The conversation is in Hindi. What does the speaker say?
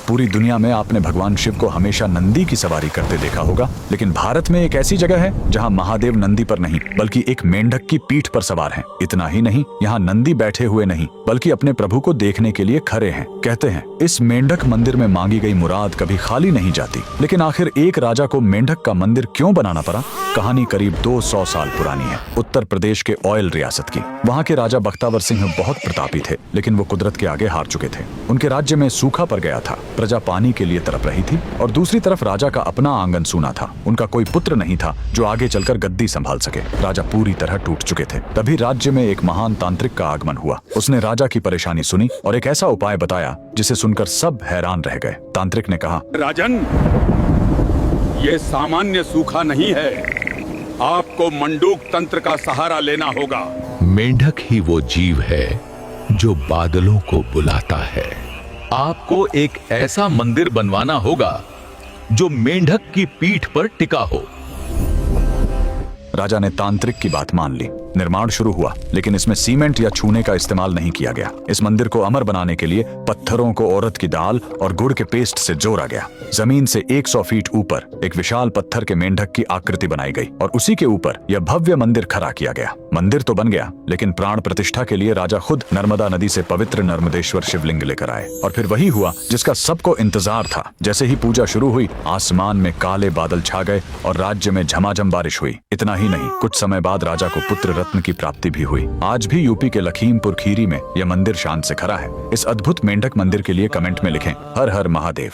पूरी दुनिया में आपने भगवान शिव को हमेशा नंदी की सवारी करते देखा होगा, लेकिन भारत में एक ऐसी जगह है जहां महादेव नंदी पर नहीं बल्कि एक मेंढक की पीठ पर सवार हैं। इतना ही नहीं, यहाँ नंदी बैठे हुए नहीं बल्कि अपने प्रभु को देखने के लिए खड़े हैं। कहते हैं इस मेंढक मंदिर में मांगी गई मुराद कभी खाली नहीं जाती। लेकिन आखिर एक राजा को मेंढक का मंदिर क्यों बनाना पड़ा? कहानी करीब 200 साल पुरानी है, उत्तर प्रदेश के ऑयल रियासत की। वहाँ के राजा बख्तावर सिंह बहुत प्रतापी थे, लेकिन वो कुदरत के आगे हार चुके थे। उनके राज्य में सूखा पड़ गया था, प्रजा पानी के लिए तड़प रही थी और दूसरी तरफ राजा का अपना आंगन सूना था। उनका कोई पुत्र नहीं था जो आगे चलकर गद्दी संभाल सके। राजा पूरी तरह टूट चुके थे। तभी राज्य में एक महान तांत्रिक का आगमन हुआ। उसने राजा की परेशानी सुनी और एक ऐसा उपाय बताया जिसे सुनकर सब हैरान रह गए। तांत्रिक ने कहा, राजन, ये सामान्य सूखा नहीं है, आपको मंडूक तंत्र का सहारा लेना होगा। मेंढक ही वो जीव है जो बादलों को बुलाता है। आपको एक ऐसा मंदिर बनवाना होगा जो मेंढक की पीठ पर टिका हो। राजा ने तांत्रिक की बात मान ली। निर्माण शुरू हुआ, लेकिन इसमें सीमेंट या चूने का इस्तेमाल नहीं किया गया। इस मंदिर को अमर बनाने के लिए पत्थरों को औरत की दाल और गुड़ के पेस्ट से जोड़ा गया। जमीन से 100 फीट ऊपर एक विशाल पत्थर के मेंढक की आकृति बनाई गई और उसी के ऊपर यह भव्य मंदिर खड़ा किया गया। मंदिर तो बन गया, लेकिन प्राण प्रतिष्ठा के लिए राजा खुद नर्मदा नदी से पवित्र नर्मदेश्वर शिवलिंग लेकर आए। और फिर वही हुआ जिसका सबको इंतजार था। जैसे ही पूजा शुरू हुई, आसमान में काले बादल छा गए और राज्य में झमाझम बारिश हुई। इतना ही नहीं, कुछ समय बाद राजा को पुत्र रत्न की प्राप्ति भी हुई। आज भी यूपी के लखीमपुर खीरी में यह मंदिर शान से खड़ा है। इस अद्भुत मेंढक मंदिर के लिए कमेंट में लिखें, हर हर महादेव।